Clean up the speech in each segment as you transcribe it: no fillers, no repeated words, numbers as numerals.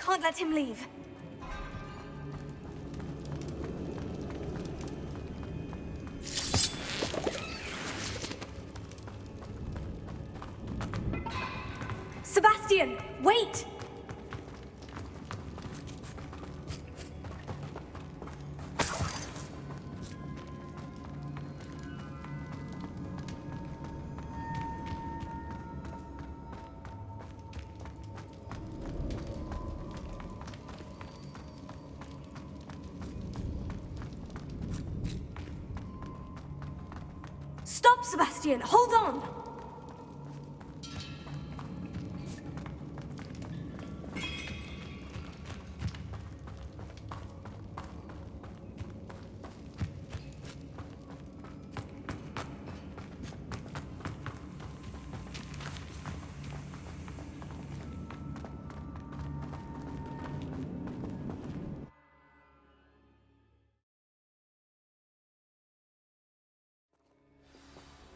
can't let him leave. Sebastian, wait! Stop, Sebastian! Hold on!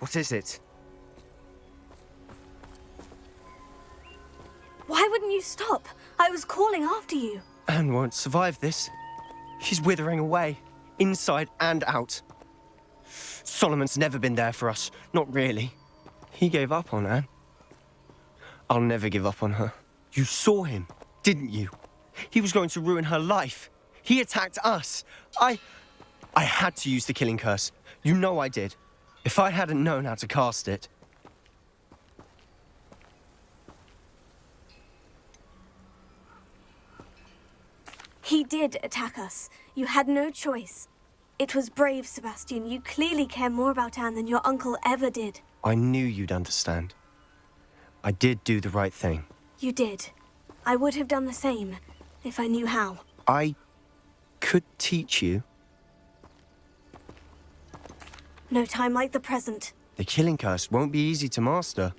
What is it? Why wouldn't you stop? I was calling after you. Anne won't survive this. She's withering away, inside and out. Solomon's never been there for us, not really. He gave up on Anne. I'll never give up on her. You saw him, didn't you? He was going to ruin her life. He attacked us. I had to use the killing curse. You know I did. If I hadn't known how to cast it... He did attack us. You had no choice. It was brave, Sebastian. You clearly care more about Anne than your uncle ever did. I knew you'd understand. I did do the right thing. You did. I would have done the same, if I knew how. I could teach you. No time like the present. The killing curse won't be easy to master.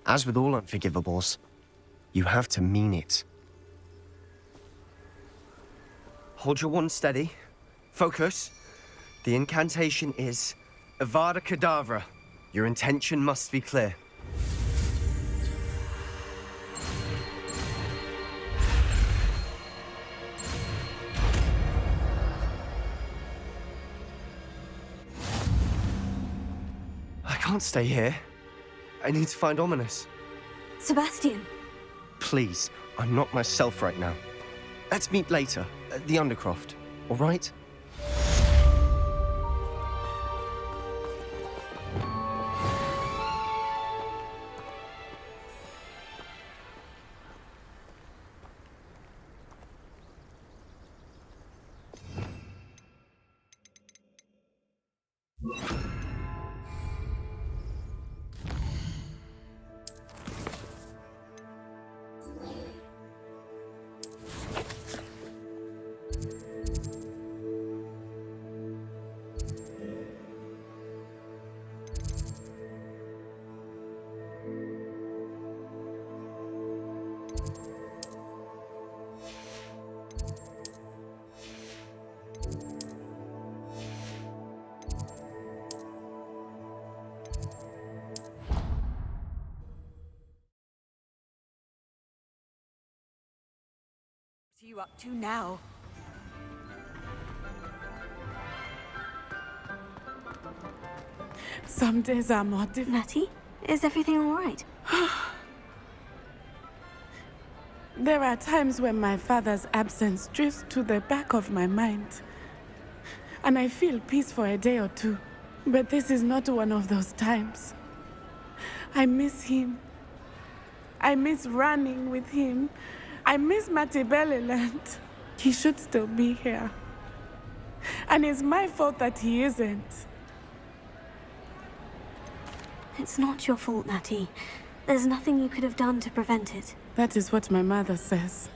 As with all unforgivables, you have to mean it. Hold your wand steady. Focus. The incantation is Avada Kedavra. Your intention must be clear. I can't stay here. I need to find Ominous. Sebastian. Please, I'm not myself right now. Let's meet later, at the Undercroft, all right? What are you up to now? Some days are more difficult. Natty, is everything all right? There are times when my father's absence drifts to the back of my mind. And I feel peace for a day or two. But this is not one of those times. I miss him. I miss running with him. I miss Mattibeleland. He should still be here. And it's my fault that he isn't. It's not your fault, Natty. There's nothing you could have done to prevent it. That is what my mother says.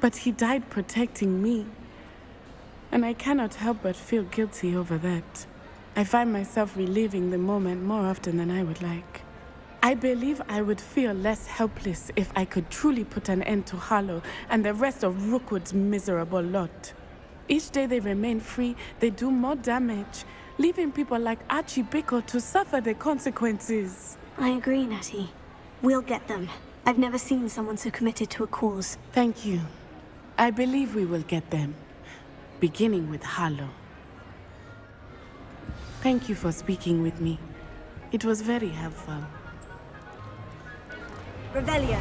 But he died protecting me. And I cannot help but feel guilty over that. I find myself reliving the moment more often than I would like. I believe I would feel less helpless if I could truly put an end to Harlow and the rest of Rookwood's miserable lot. Each day they remain free, they do more damage, leaving people like Archie Bickle to suffer the consequences. I agree, Natty. We'll get them. I've never seen someone so committed to a cause. Thank you. I believe we will get them, beginning with Harlow. Thank you for speaking with me. It was very helpful. Revelio.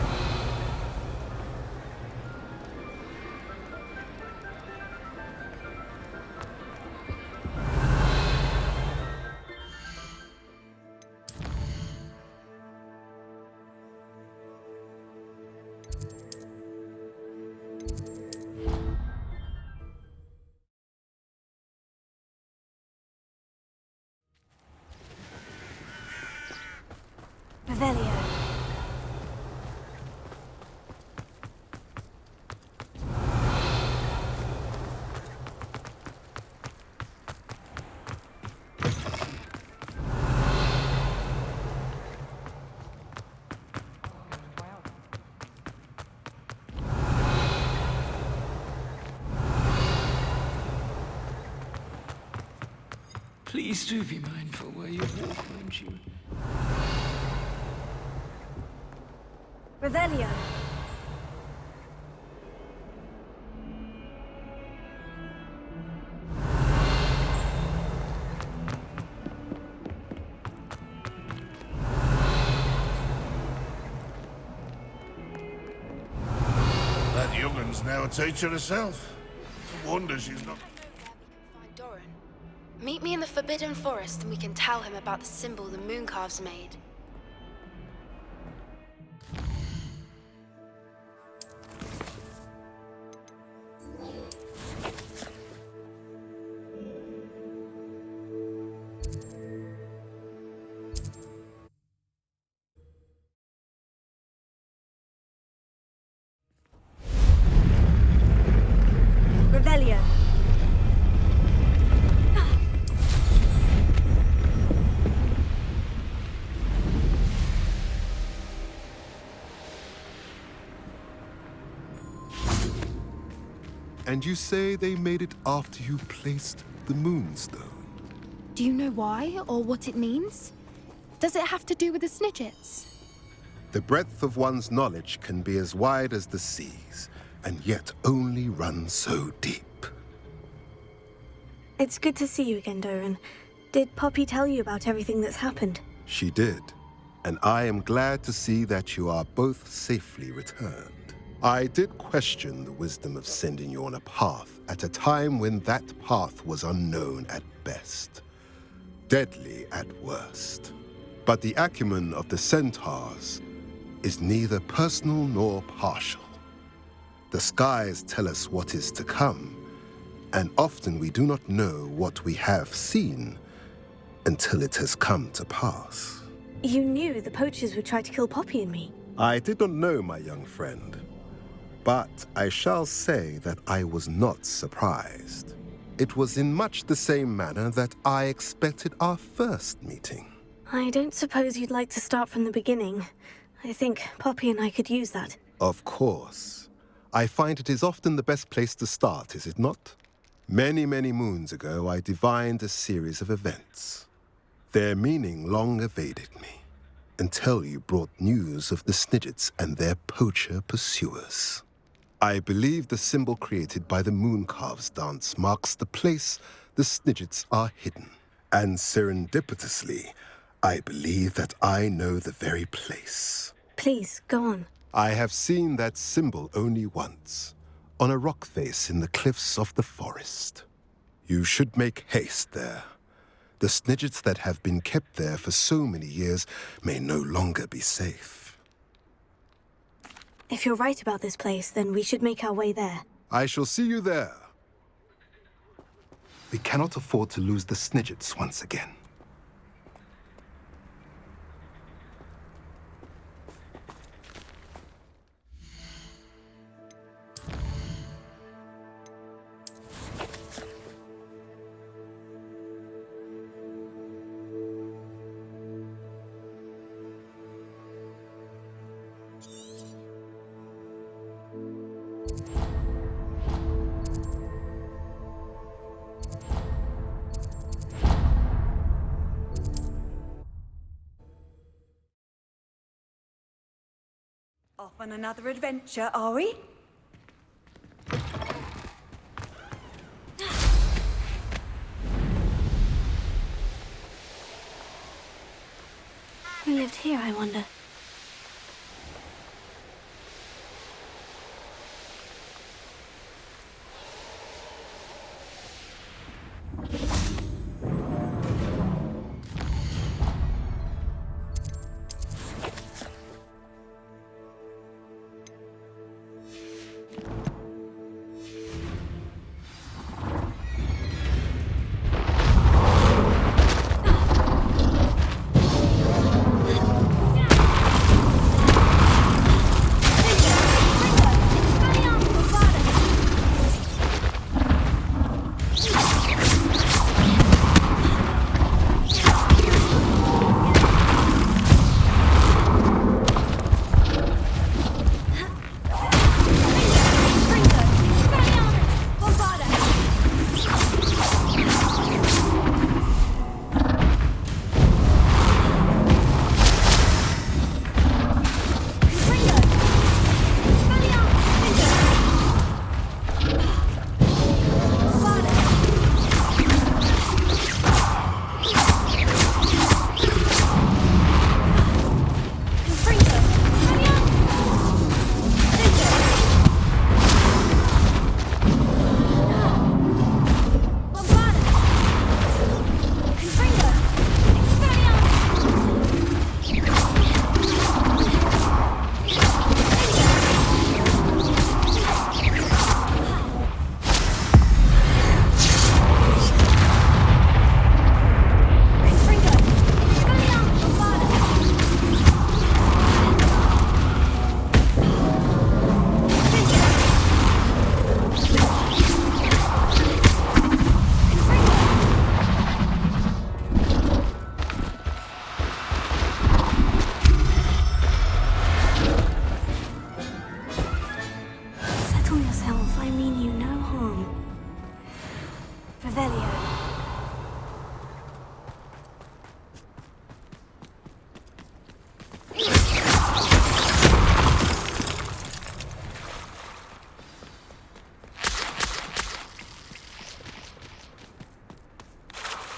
Revelio. Please do be mindful where you walk, won't you? Revelio. That young'un's now a teacher herself. No wonder she's not... Find Doran. Meet me in the Forbidden Forest and we can tell him about the symbol the Mooncalves made. Revelio. And you say they made it after you placed the Moonstone? Do you know why or what it means? Does it have to do with the Snidgets? The breadth of one's knowledge can be as wide as the seas, and yet only run so deep. It's good to see you again, Doran. Did Poppy tell you about everything that's happened? She did, and I am glad to see that you are both safely returned. I did question the wisdom of sending you on a path at a time when that path was unknown at best, deadly at worst. But the acumen of the centaurs is neither personal nor partial. The skies tell us what is to come, and often we do not know what we have seen until it has come to pass. You knew the poachers would try to kill Poppy and me. I did not know, my young friend, but I shall say that I was not surprised. It was in much the same manner that I expected our first meeting. I don't suppose you'd like to start from the beginning. I think Poppy and I could use that. Of course. I find it is often the best place to start, is it not? Many, many moons ago, I divined a series of events. Their meaning long evaded me, until you brought news of the Snidgets and their poacher pursuers. I believe the symbol created by the Mooncalves dance marks the place the Snidgets are hidden. And serendipitously, I believe that I know the very place. Please, go on. I have seen that symbol only once, on a rock face in the cliffs of the forest. You should make haste there. The Snidgets that have been kept there for so many years may no longer be safe. If you're right about this place, then we should make our way there. I shall see you there. We cannot afford to lose the Snidgets once again. Off on another adventure, are we? lived here, I wonder?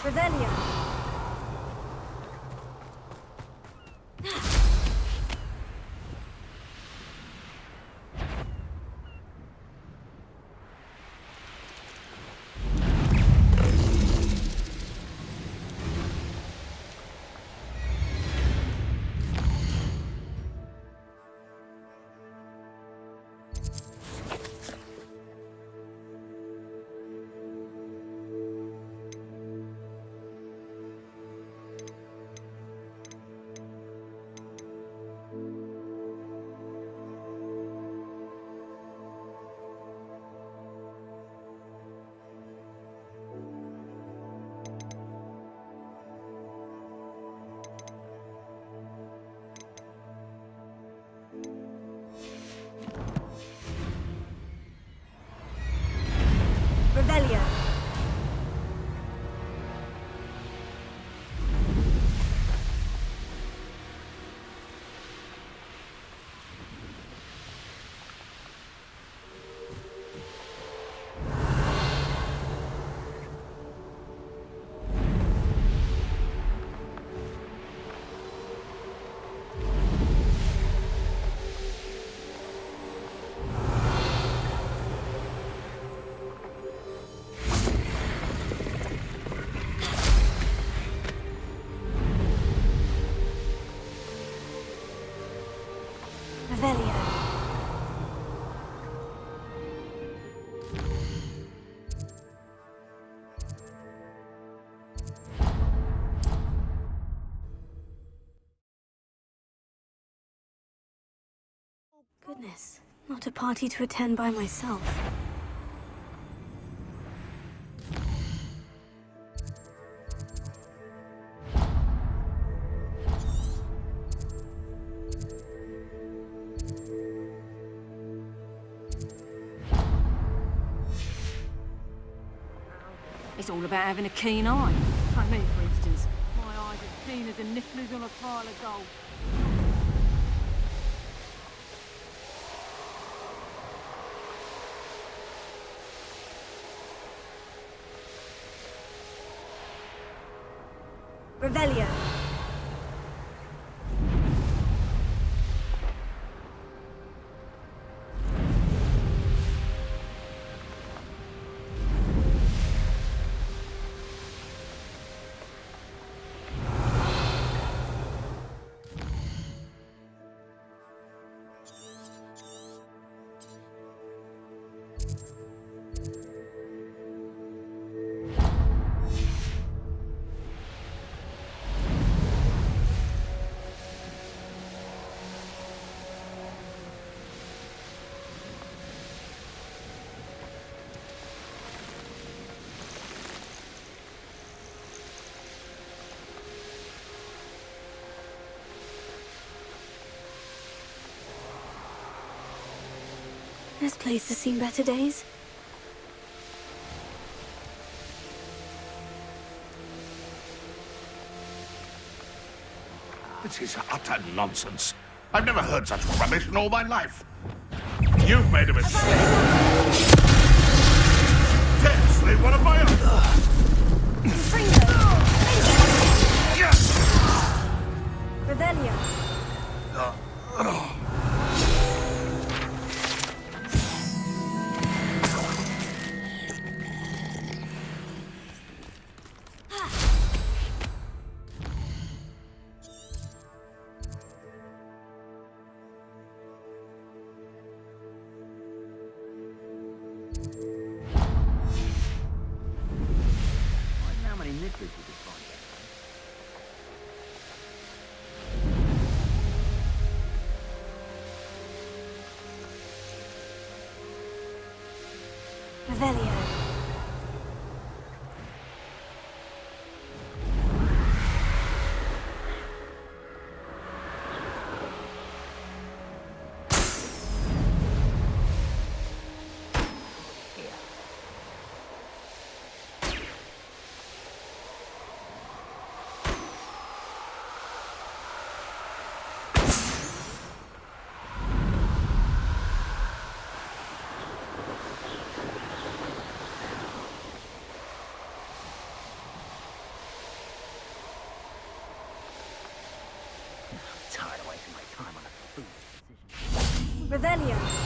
Revelio. Revelio. Revelio. Goodness, not a party to attend by myself. It's all about having a keen eye. Like me, for instance. My eyes are keen as a nipples on a pile of gold. Revelio. This place has seen better days. This is utter nonsense. I've never heard such rubbish in all my life. You've made a mistake. Seriously, what am I on? Revelio. How many knickers you could find Revelio. tired of wasting my time on a foolish decision. Revelio.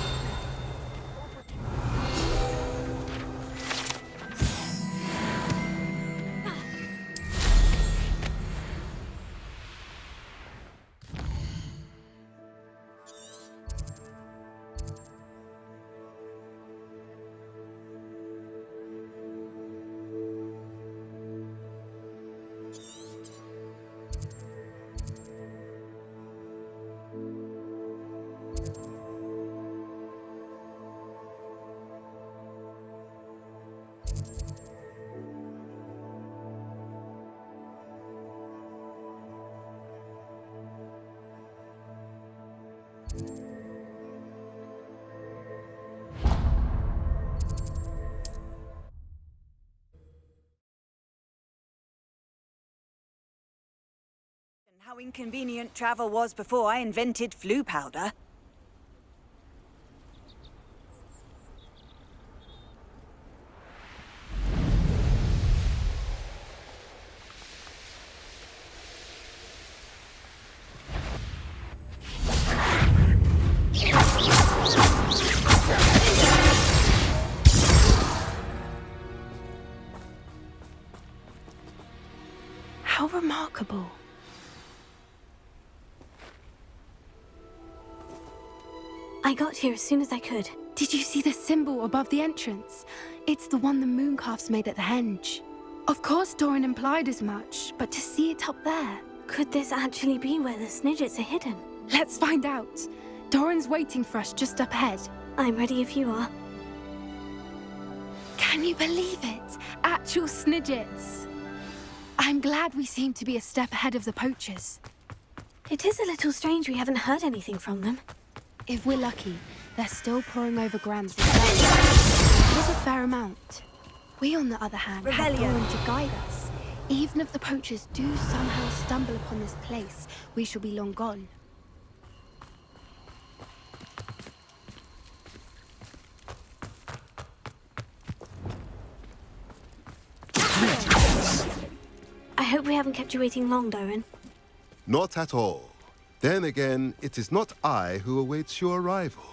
How inconvenient travel was before I invented flu powder. How remarkable. I got here as soon as I could. Did you see the symbol above the entrance? It's the one the mooncalves made at the henge. Of course Doran implied as much, but to see it up there... Could this actually be where the Snidgets are hidden? Let's find out. Doran's waiting for us just up ahead. I'm ready if you are. Can you believe it? Actual Snidgets. I'm glad we seem to be a step ahead of the poachers. It is a little strange we haven't heard anything from them. If we're lucky, they're still poring over Gran's results. It is a fair amount. We, on the other hand, have Doran to guide us. Even if the poachers do somehow stumble upon this place, we shall be long gone. I hope we haven't kept you waiting long, Doran. Not at all. Then again, it is not I who awaits your arrival.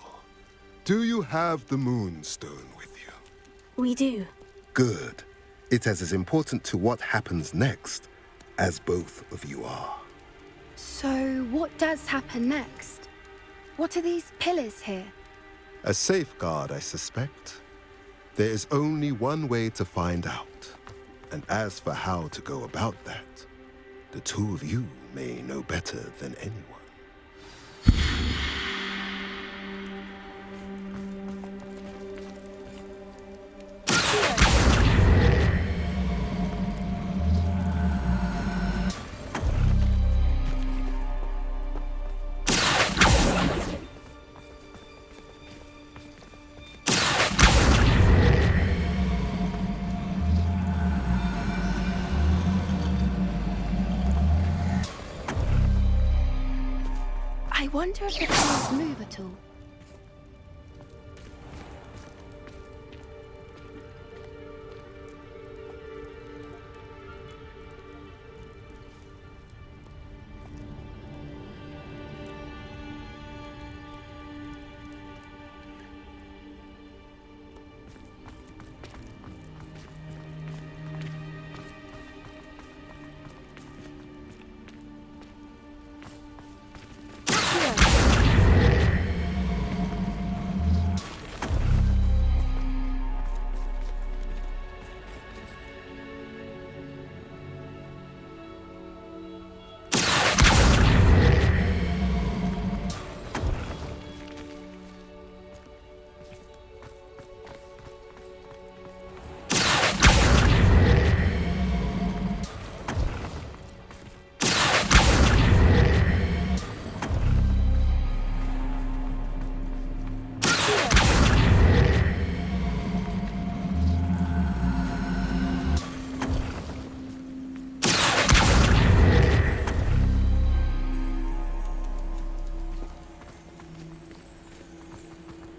Do you have the Moonstone with you? We do. Good. It is as important to what happens next as both of you are. So, what does happen next? What are these pillars here? A safeguard, I suspect. There is only one way to find out. And as for how to go about that, the two of you may know better than anyone. wonder if the trees move at all.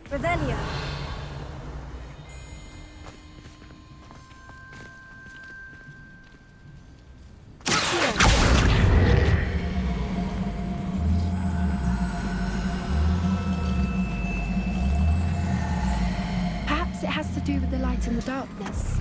Revelio. Perhaps it has to do with the light and the darkness.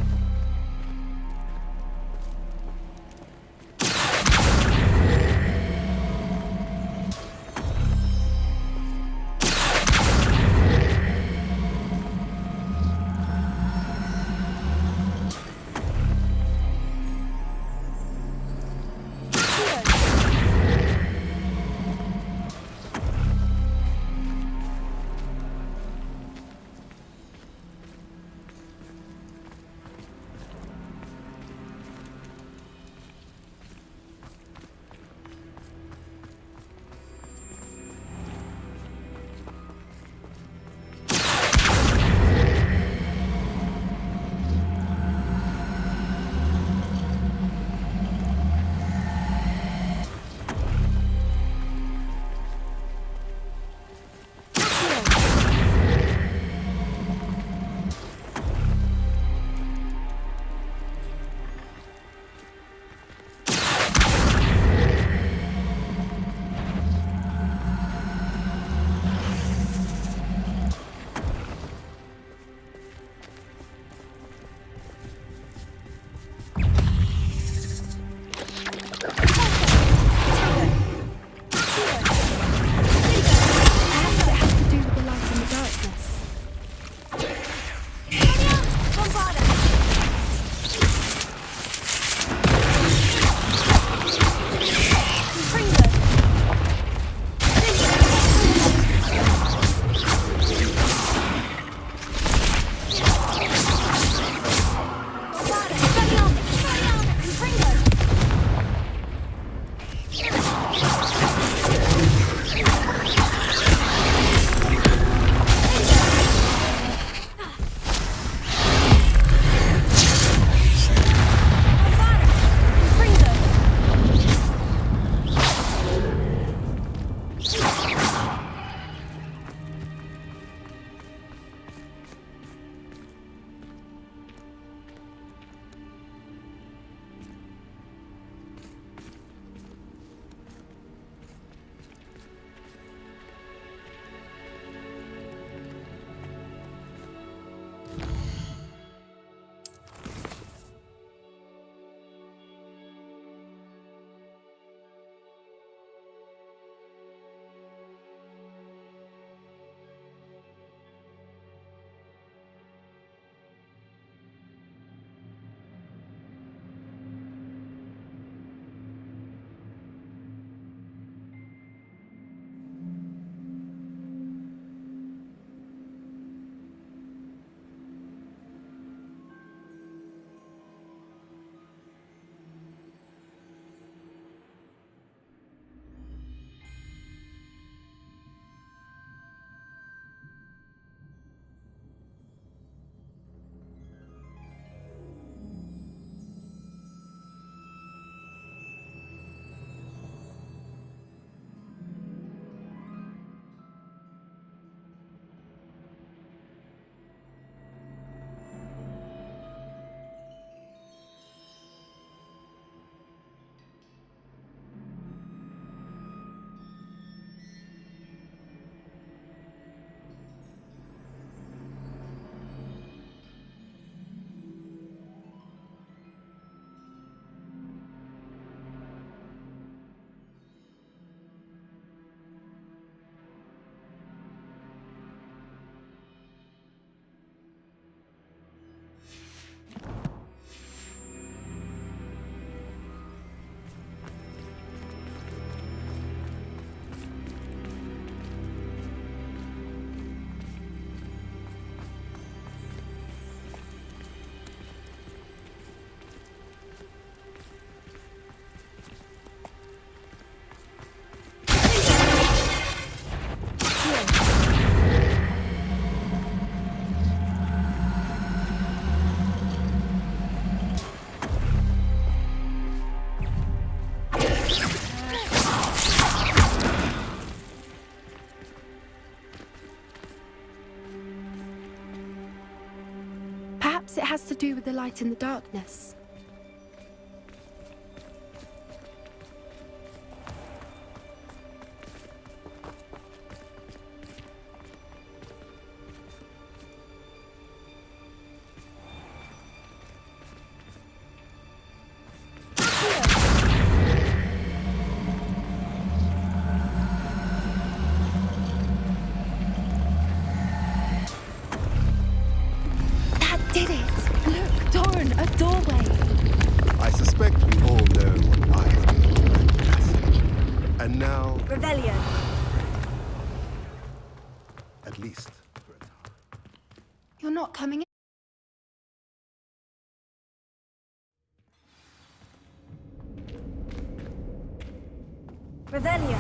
do with the light in the darkness? Coming in. Revelio.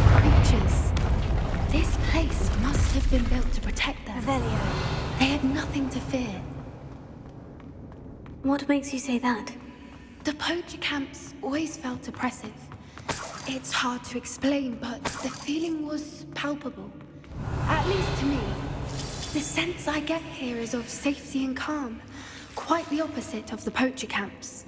Creatures. This place must have been built to protect them. Revelio. They had nothing to fear. What makes you say that? The poacher camps always felt oppressive. It's hard to explain, but the feeling was palpable. At least to me. The sense I get here is of safety and calm. Quite the opposite of the poacher camps.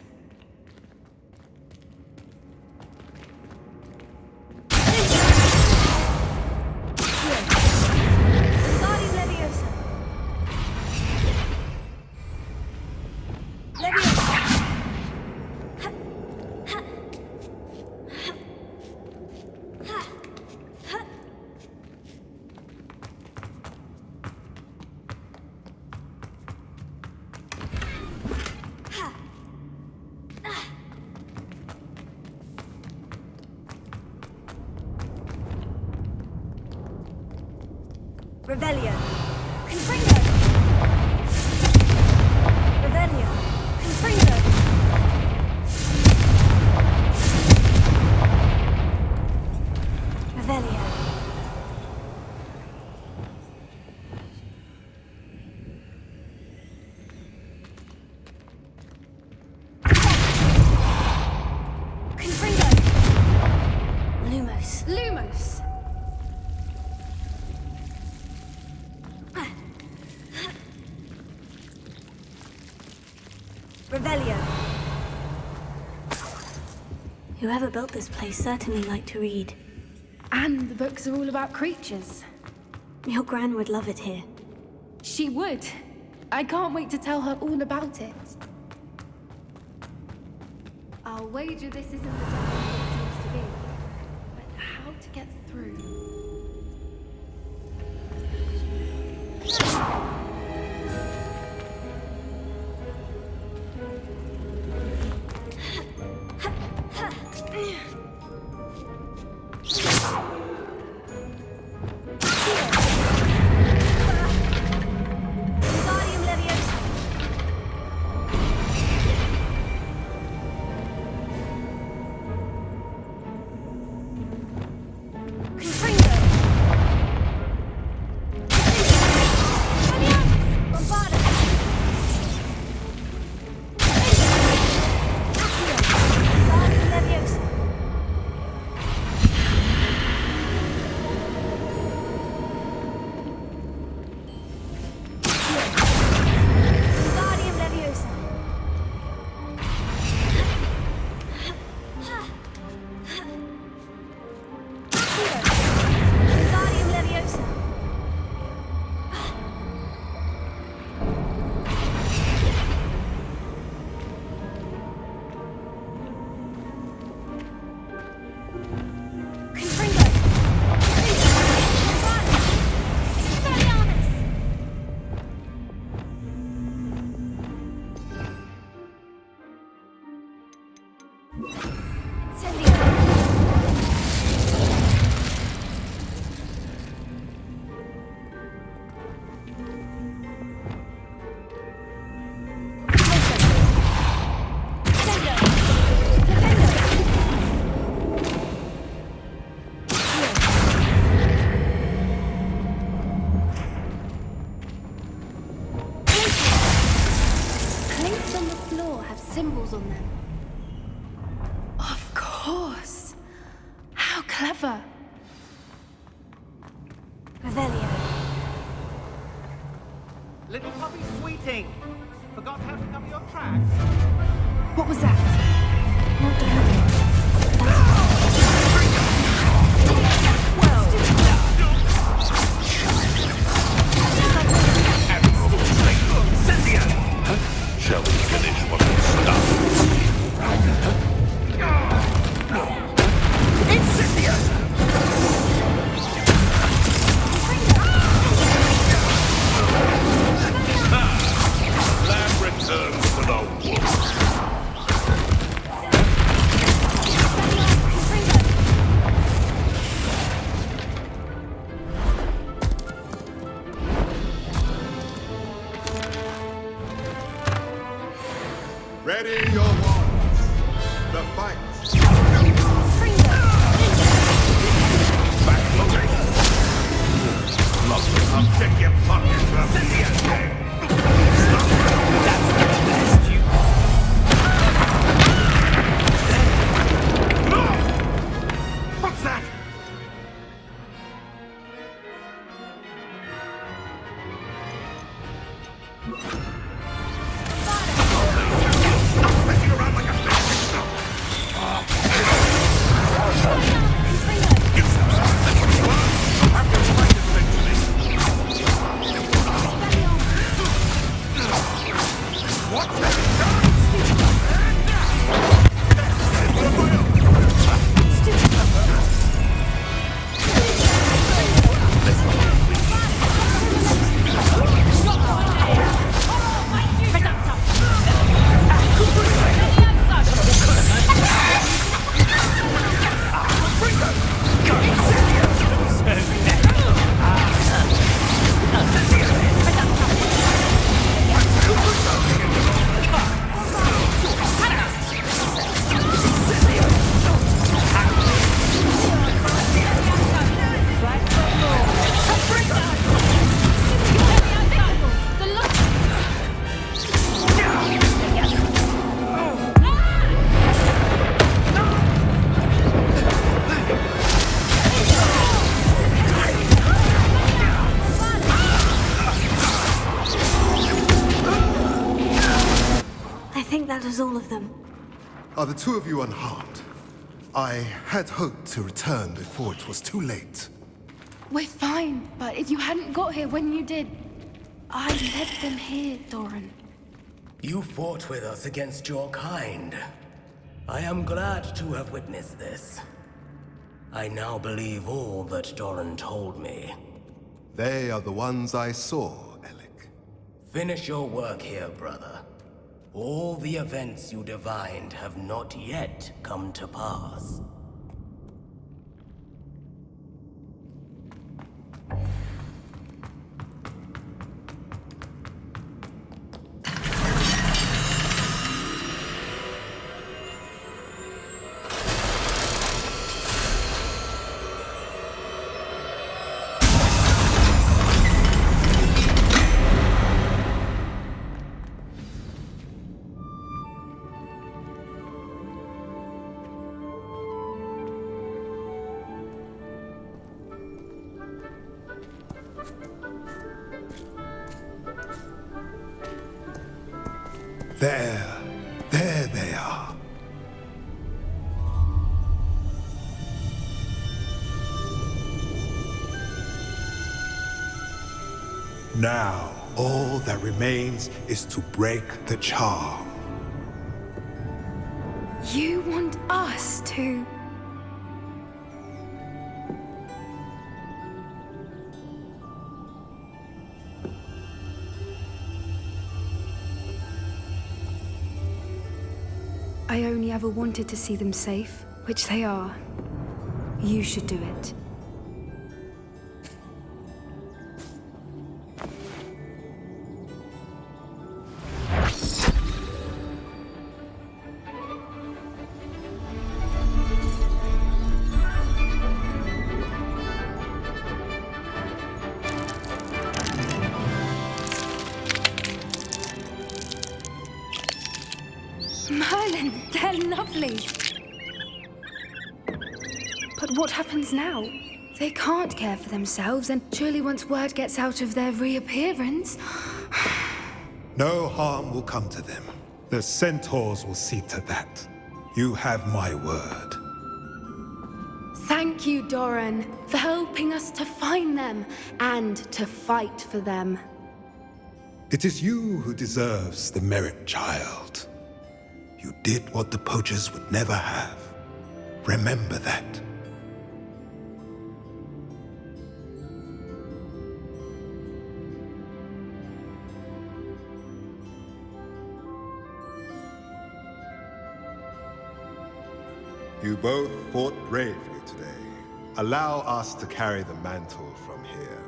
Revelio. Confringo. Revelio. Confringo. Revelio. Confringo. Lumos. Lumos! Revelio. Whoever built this place certainly liked to read. And the books are all about creatures. Your gran would love it here. She would. I can't wait to tell her all about it. I'll wager this isn't the dungeon it seems to be. But how to get through? Symbols on them. Of course. How clever. Revelio. Little puppy sweeting. Forgot how to cover your track. What was that? Not done. Shall we finish what we started? Incendious! Lamb returns to the wolf. Ready your wands. The fight. Back loading. I'll check your pockets. That's the best you. No! What's that? That was all of them. Are the two of you unharmed? I had hoped to return before it was too late. We're fine, but if you hadn't got here when you did, I led them here, Doran. You fought with us against your kind. I am glad to have witnessed this. I now believe all that Doran told me. They are the ones I saw, Alec. Finish your work here, brother. All the events you divined have not yet come to pass. There they are. Now, all that remains is to break the charm. You want us to... I only ever wanted to see them safe, which they are. You should do it. Merlin, they're lovely. But what happens now? They can't care for themselves, and surely once word gets out of their reappearance... No harm will come to them. The centaurs will see to that. You have my word. Thank you, Doran, for helping us to find them and to fight for them. It is you who deserves the merit, child. You did what the poachers would never have. Remember that. You both fought bravely today. Allow us to carry the mantle from here.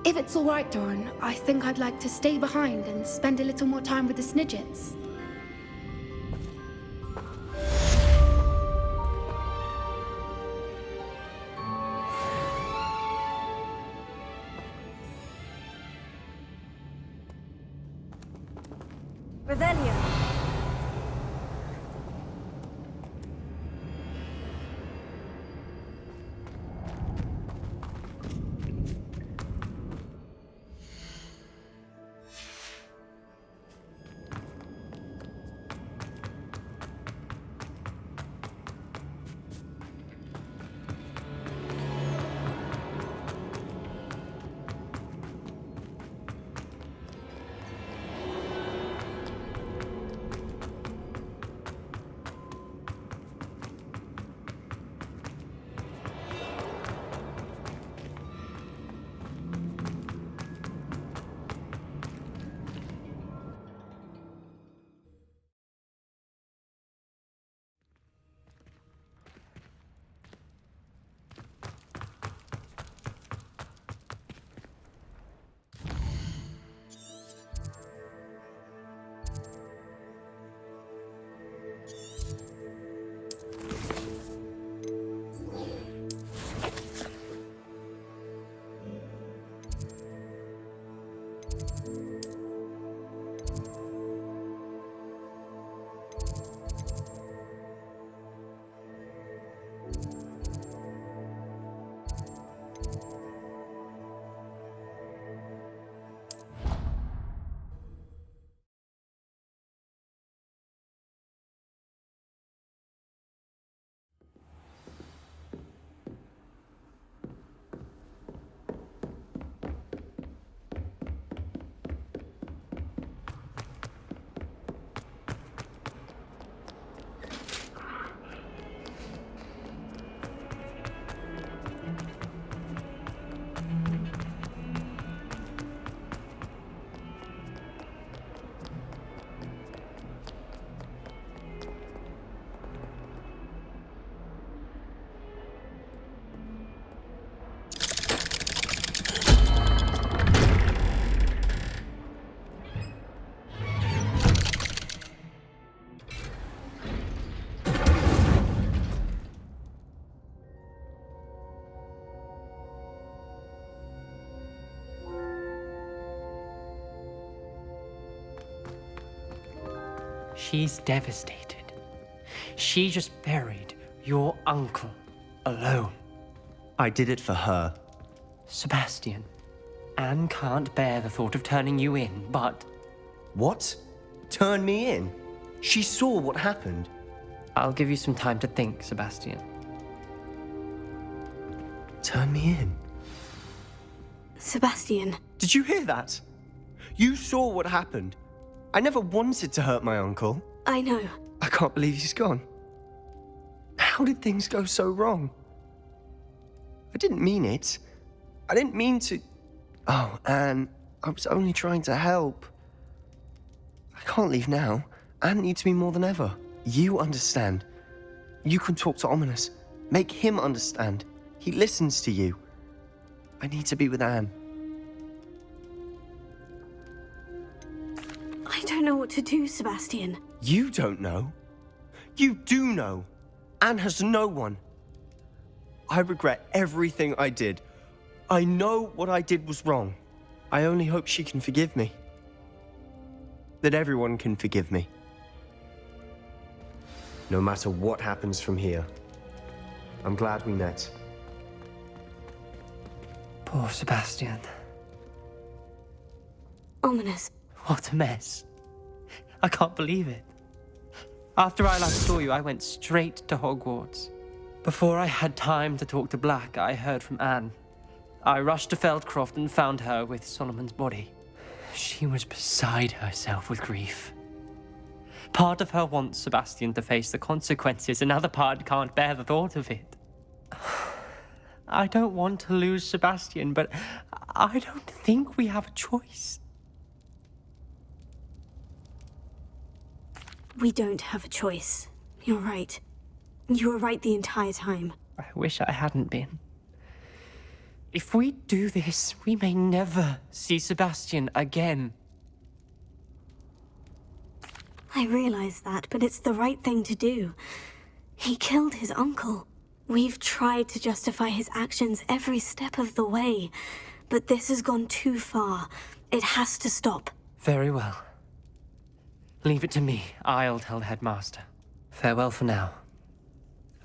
If it's all right, Doran, I think I'd like to stay behind and spend a little more time with the Snidgets. Revelio. She's devastated. She just buried your uncle alone. I did it for her. Sebastian, Anne can't bear the thought of turning you in, but... What? Turn me in? She saw what happened. I'll give you some time to think, Sebastian. Turn me in? Sebastian. Did you hear that? You saw what happened. I never wanted to hurt my uncle. I know. I can't believe he's gone. How did things go so wrong? I didn't mean it. I didn't mean to... Oh, Anne, I was only trying to help. I can't leave now. Anne needs me more than ever. You understand. You can talk to Ominous. Make him understand. He listens to you. I need to be with Anne. I don't know what to do, Sebastian. You don't know. You do know. Anne has no one. I regret everything I did. I know what I did was wrong. I only hope she can forgive me. That everyone can forgive me. No matter what happens from here, I'm glad we met. Poor Sebastian. Ominous. What a mess. I can't believe it. After I last saw you, I went straight to Hogwarts. Before I had time to talk to Black, I heard from Anne. I rushed to Feldcroft and found her with Solomon's body. She was beside herself with grief. Part of her wants Sebastian to face the consequences, another part can't bear the thought of it. I don't want to lose Sebastian, but I don't think we have a choice. We don't have a choice. You're right. You were right the entire time. I wish I hadn't been. If we do this, we may never see Sebastian again. I realize that, but it's the right thing to do. He killed his uncle. We've tried to justify his actions every step of the way, but this has gone too far. It has to stop. Very well. Leave it to me. I'll tell the headmaster. Farewell for now.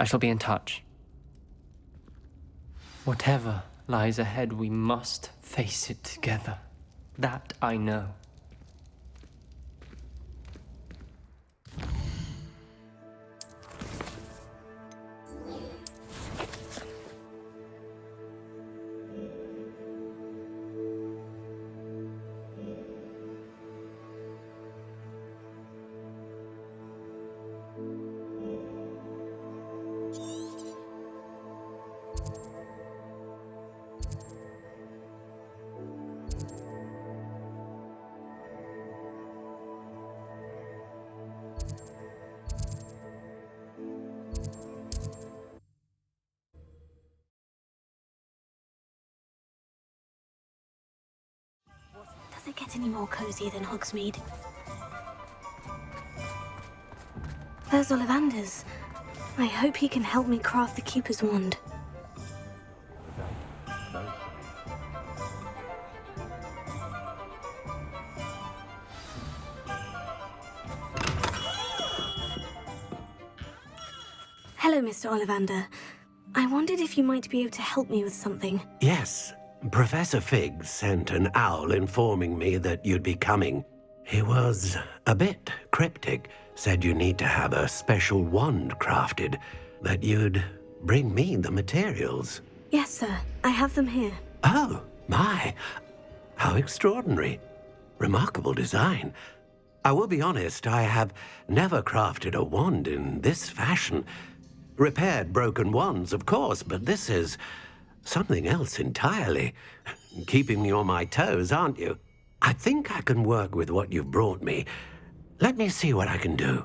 I shall be in touch. Whatever lies ahead, we must face it together. That I know. Does it get any more cozy than Hogsmeade? There's Ollivander's. I hope he can help me craft the Keeper's wand. Hello, Mr. Ollivander. I wondered if you might be able to help me with something. Yes. Professor Fig sent an owl informing me that you'd be coming. He was a bit cryptic, said you need to have a special wand crafted, that you'd bring me the materials. Yes, sir. I have them here. Oh, my. How extraordinary. Remarkable design. I will be honest, I have never crafted a wand in this fashion. Repaired broken wands, of course, but this is something else entirely. Keeping me on my toes, aren't you? I think I can work with what you've brought me. Let me see what I can do.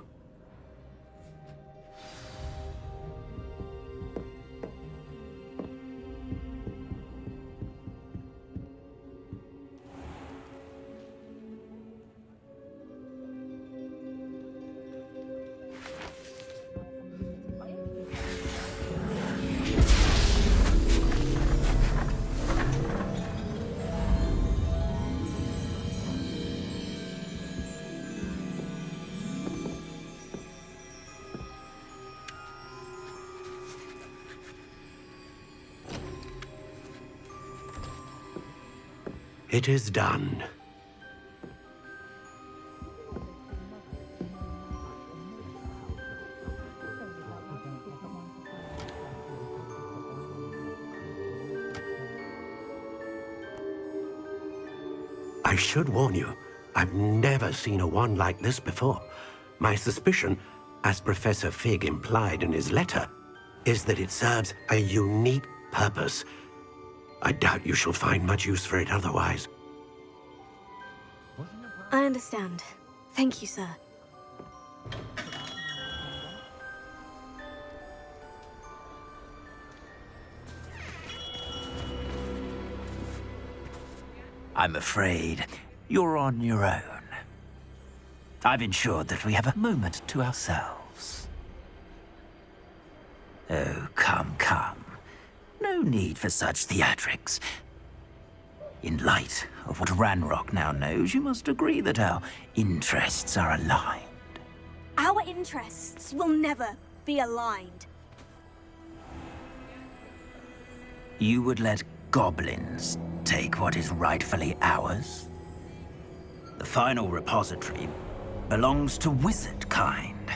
It is done. I should warn you, I've never seen a wand like this before. My suspicion, as Professor Fig implied in his letter, is that it serves a unique purpose. I doubt you shall find much use for it otherwise. I understand. Thank you, sir. I'm afraid you're on your own. I've ensured that we have a moment to ourselves. Oh, come, come. No need for such theatrics. In light of what Ranrock now knows, you must agree that our interests are aligned. Our interests will never be aligned. You would let goblins take what is rightfully ours? The final repository belongs to wizard kind.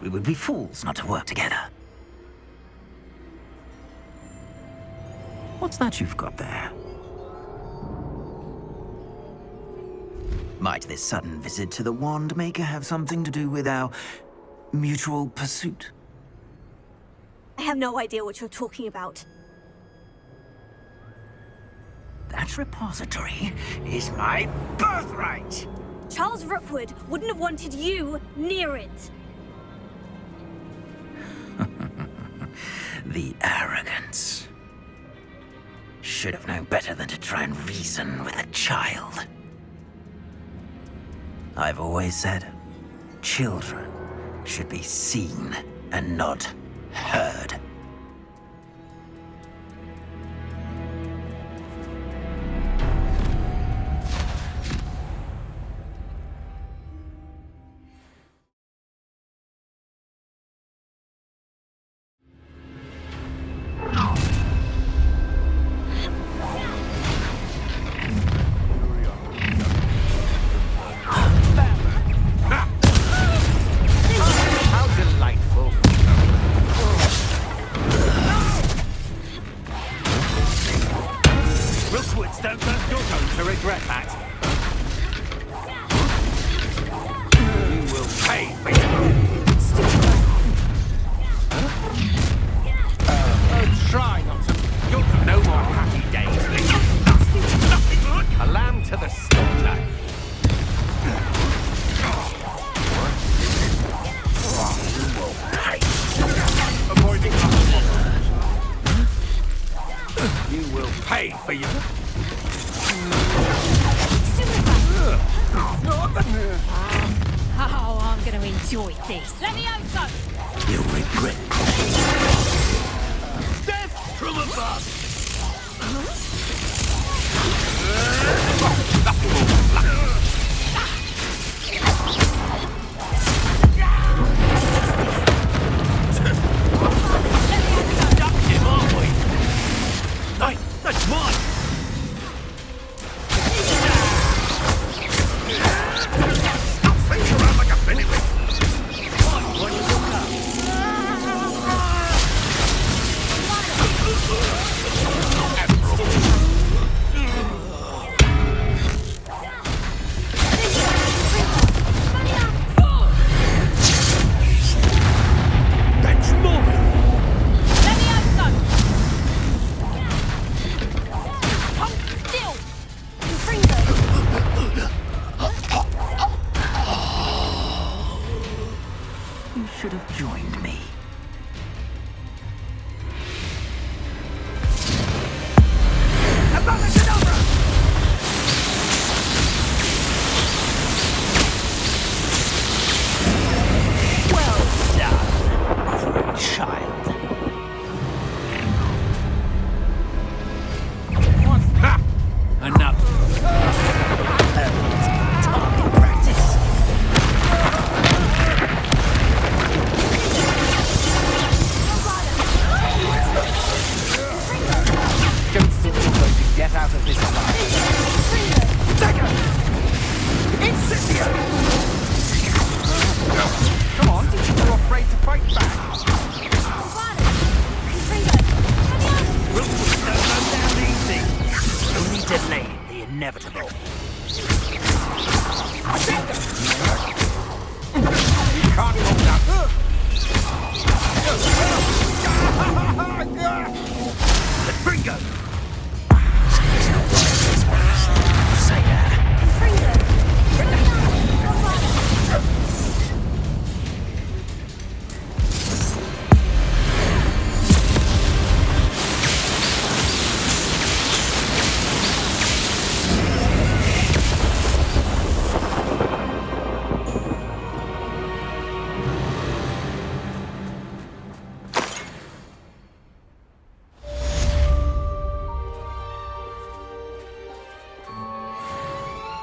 We would be fools not to work together. What's that you've got there? Might this sudden visit to the Wand Maker have something to do with our mutual pursuit? I have no idea what you're talking about. That repository is my birthright! Charles Rookwood wouldn't have wanted you near it. The arrogance. Should have known better than to try and reason with a child. I've always said, children should be seen and not heard.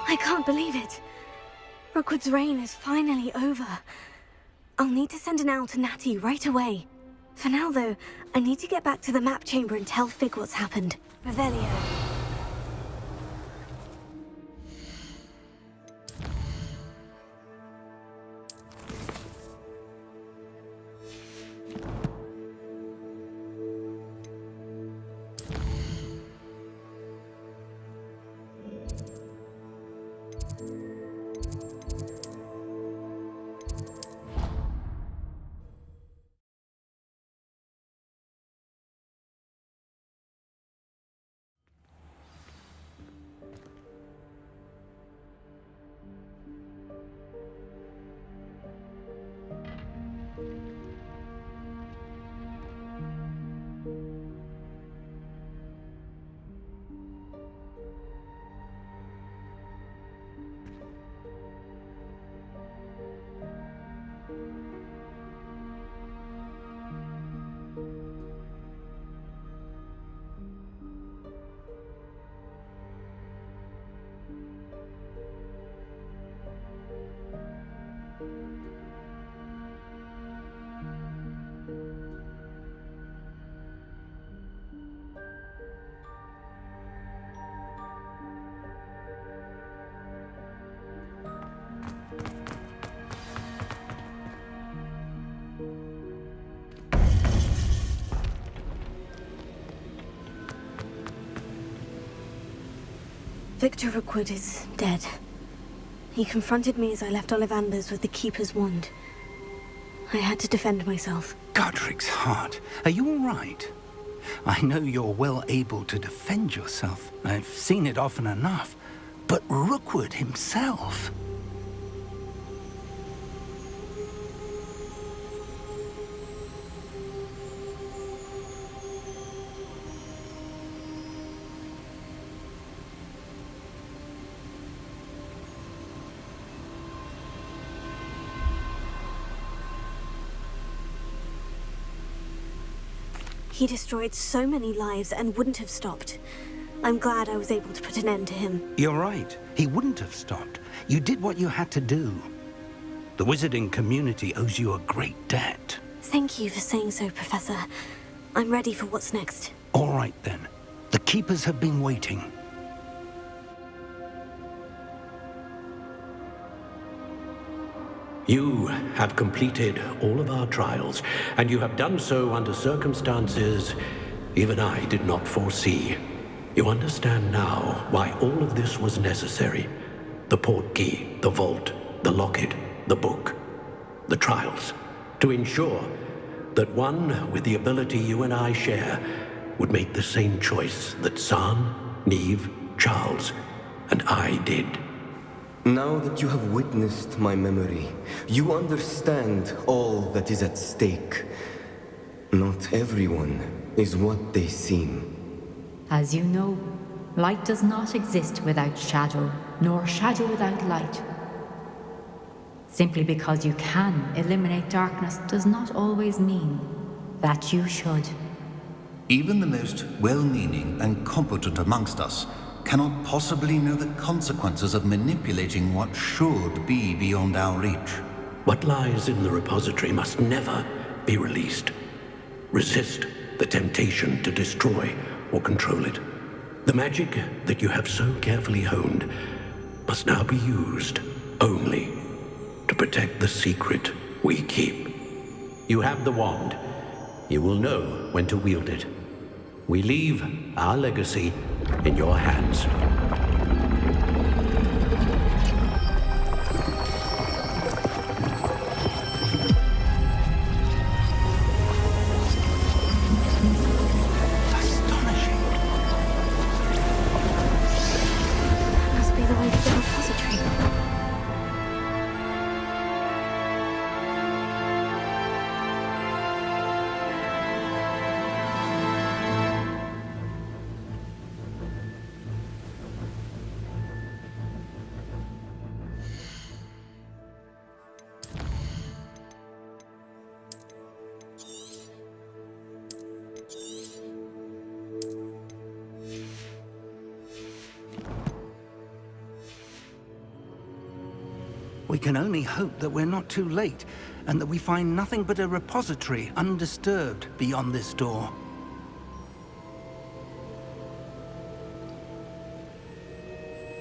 I can't believe it. Rookwood's reign is finally over. I'll need to send an owl to Natty right away. For now, though, I need to get back to the map chamber and tell Fig what's happened. Revelio. Victor Rookwood is dead. He confronted me as I left Ollivander's with the Keeper's wand. I had to defend myself. Godric's heart. Are you all right? I know you're well able to defend yourself. I've seen it often enough. But Rookwood himself... He destroyed so many lives and wouldn't have stopped. I'm glad I was able to put an end to him. You're right. He wouldn't have stopped. You did what you had to do. The wizarding community owes you a great debt. Thank you for saying so, Professor. I'm ready for what's next. All right, then. The Keepers have been waiting. You have completed all of our trials, and you have done so under circumstances even I did not foresee. You understand now why all of this was necessary. The portkey, the vault, the locket, the book, the trials. To ensure that one with the ability you and I share would make the same choice that San, Neve, Charles, and I did. Now that you have witnessed my memory, you understand all that is at stake. Not everyone is what they seem. As you know, light does not exist without shadow, nor shadow without light. Simply because you can eliminate darkness does not always mean that you should. Even the most well-meaning and competent amongst us cannot possibly know the consequences of manipulating what should be beyond our reach. What lies in the repository must never be released. Resist the temptation to destroy or control it. The magic that you have so carefully honed must now be used only to protect the secret we keep. You have the wand. You will know when to wield it. We leave our legacy in your hands. Astonishing. That must be the way to the repository. We can only hope that we're not too late, and that we find nothing but a repository undisturbed beyond this door.